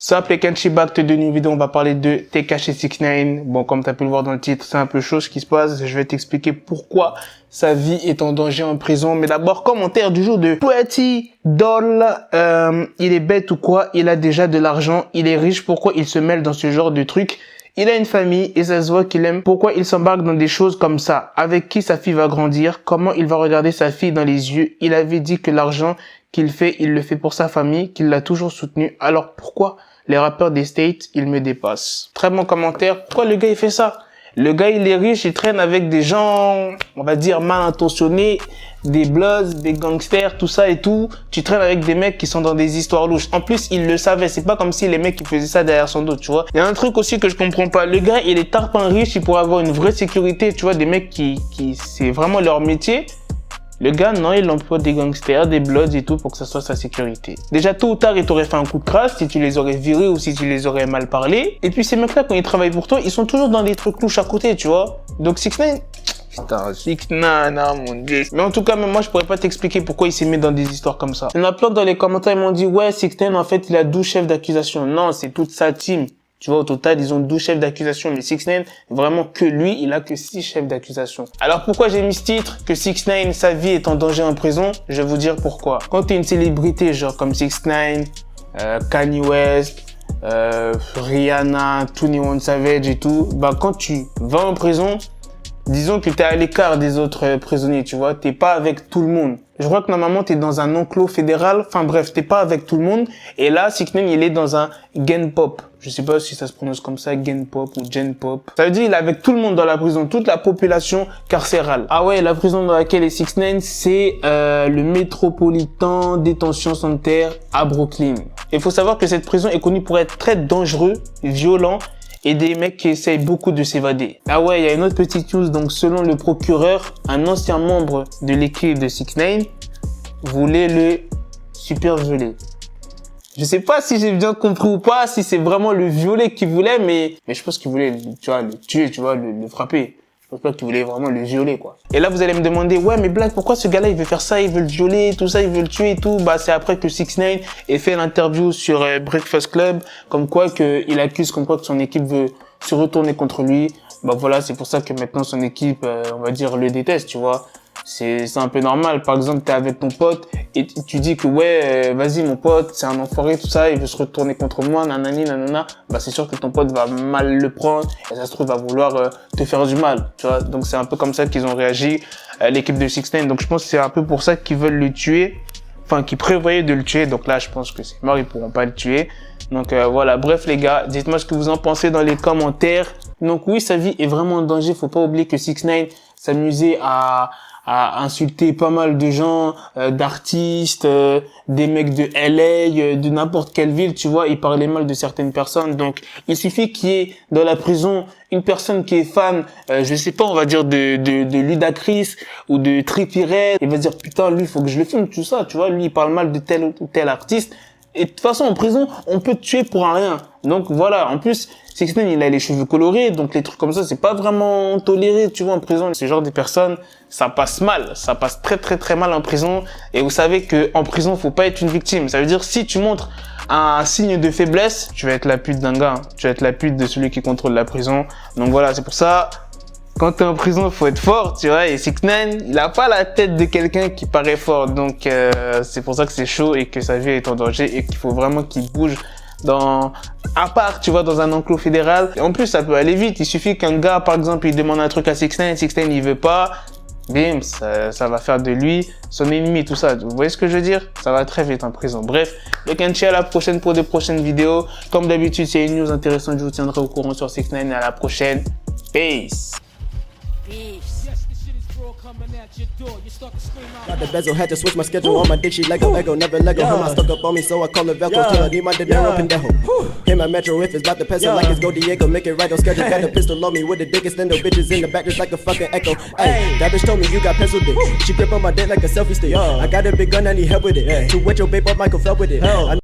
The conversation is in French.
Sup les Kenshi back to de new vidéo, on va parler de Tekashi 69. Bon, comme tu as pu le voir dans le titre, c'est un peu chaud ce qui se passe. Je vais t'expliquer pourquoi sa vie est en danger en prison. Mais d'abord, commentaire du jour de Pretty Doll. Il est bête ou quoi? Il a déjà de l'argent, il est riche, pourquoi il se mêle dans ce genre de trucs? Il a une famille et ça se voit qu'il aime. Pourquoi il s'embarque dans des choses comme ça? Avec qui sa fille va grandir? Comment il va regarder sa fille dans les yeux? Il avait dit que l'argent qu'il fait, il le fait pour sa famille, qu'il l'a toujours soutenu. Alors pourquoi les rappeurs des States, ils me dépassent? Très bon commentaire. Pourquoi le gars il fait ça? Le gars il est riche, il traîne avec des gens, on va dire mal intentionnés, des bloods, des gangsters, tout ça et tout. Tu traînes avec des mecs qui sont dans des histoires louches. En plus, il le savait. C'est pas comme si les mecs qui faisaient ça derrière son dos, tu vois. Il y a un truc aussi que je comprends pas. Le gars, il est tarpin riche, il pourrait avoir une vraie sécurité, tu vois, des mecs qui c'est vraiment leur métier. Le gars, non, il emploie des gangsters, des bloods et tout pour que ça soit sa sécurité. Déjà, tôt ou tard, il t'aurait fait un coup de crasse si tu les aurais virés ou si tu les aurais mal parlé. Et puis, ces mecs-là, quand ils travaillent pour toi, ils sont toujours dans des trucs louches à côté, tu vois. Donc, 69, putain, 69, non, mon dieu. Mais en tout cas, même moi, je pourrais pas t'expliquer pourquoi il s'est mis dans des histoires comme ça. Il y en a plein dans les commentaires, ils m'ont dit, ouais, 69, en fait, il a 12 chefs d'accusation. Non, c'est toute sa team. Tu vois, au total, ils ont 12 chefs d'accusation. Mais 69, vraiment que lui, il a que 6 chefs d'accusation. Alors, pourquoi j'ai mis ce titre? Que 69, sa vie est en danger en prison? Je vais vous dire pourquoi. Quand t'es une célébrité, genre comme 69, Kanye West, Rihanna, 21 Savage et tout, bah, quand tu vas en prison, disons que t'es à l'écart des autres prisonniers, tu vois. T'es pas avec tout le monde. Je crois que normalement, t'es dans un enclos fédéral. Enfin bref, t'es pas avec tout le monde. Et là, 69, il est dans un Gen Pop. Je sais pas si ça se prononce comme ça, Gen Pop ou Gen Pop. Ça veut dire il est avec tout le monde dans la prison, toute la population carcérale. Ah ouais, la prison dans laquelle est 69, c'est le Metropolitan Detention Center à Brooklyn. Il faut savoir que cette prison est connue pour être très dangereux, violent, et des mecs qui essayent beaucoup de s'évader. Ah ouais, il y a une autre petite news. Donc, selon le procureur, un ancien membre de l'équipe de 69 voulait le super violer. Je sais pas si j'ai bien compris ou pas, si c'est vraiment le violer qu'il voulait, mais je pense qu'il voulait, tu vois, le tuer, tu vois, le frapper. Je pense pas qu'il voulait vraiment le violer, quoi. Et là, vous allez me demander, ouais, mais Black, pourquoi ce gars-là, il veut faire ça, il veut le violer, tout ça, il veut le tuer et tout? Bah, c'est après que 69 ait fait l'interview sur Breakfast Club, comme quoi il accuse, comme quoi que son équipe veut se retourner contre lui. Bah voilà, c'est pour ça que maintenant son équipe, on va dire, le déteste, tu vois. C'est un peu normal. Par exemple, t'es avec ton pote et tu dis que ouais, vas-y mon pote, c'est un enfoiré, tout ça, il veut se retourner contre moi, nanani, nanana. Bah c'est sûr que ton pote va mal le prendre et ça se trouve va vouloir te faire du mal, tu vois. Donc c'est un peu comme ça qu'ils ont réagi, l'équipe de 69. Donc je pense que c'est un peu pour ça qu'ils veulent le tuer, enfin qu'ils prévoyaient de le tuer. Donc là, je pense que c'est mort, ils pourront pas le tuer. Donc voilà, bref les gars, dites-moi ce que vous en pensez dans les commentaires. Donc oui, sa vie est vraiment en danger. Faut pas oublier que 69 s'amusait à insulter pas mal de gens, d'artistes, des mecs de LA, de n'importe quelle ville, tu vois, il parlait mal de certaines personnes. Donc, il suffit qu'il y ait dans la prison une personne qui est fan, je sais pas, on va dire de Ludacris ou de Trippie Redd. Il va dire, putain, lui, il faut que je le filme, tout ça, tu vois, lui, il parle mal de tel ou tel artiste. Et de toute façon, en prison, on peut te tuer pour un rien. Donc voilà, en plus, 69, il a les cheveux colorés, donc les trucs comme ça, c'est pas vraiment toléré, tu vois, en prison. Ce genre de personnes, ça passe mal, ça passe très très très mal en prison. Et vous savez que en prison, faut pas être une victime. Ça veut dire, si tu montres un signe de faiblesse, tu vas être la pute d'un gars, tu vas être la pute de celui qui contrôle la prison. Donc voilà, c'est pour ça, quand t'es en prison, faut être fort, tu vois. Et 69, il a pas la tête de quelqu'un qui paraît fort. Donc c'est pour ça que c'est chaud et que sa vie est en danger et qu'il faut vraiment qu'il bouge à part, tu vois, dans un enclos fédéral. Et en plus, ça peut aller vite. Il suffit qu'un gars, par exemple, il demande un truc à 69, 69, il veut pas. Bim, ça va faire de lui son ennemi, tout ça. Vous voyez ce que je veux dire? Ça va très vite en prison. Bref, le Kenshi à la prochaine pour de prochaines vidéos. Comme d'habitude, s'il y a une news intéressante, je vous tiendrai au courant sur 69 et à la prochaine. Peace. Got the bezel, had to switch my schedule on my dick, she Lego, never Lego. Him, I stuck up on me, so I call it Velcro. Till I need my dinero pendejo. Him, my metro, if it's about to pencil like it's Go Diego, make it right on schedule. Got a pistol on me with the dick, extend the bitches in the back just like a fucking echo. Hey, that bitch told me you got pencil dick. She grip on my dick like a selfie stick. I got a big gun, I need help with it. To wet your babe up, Michael fell with it.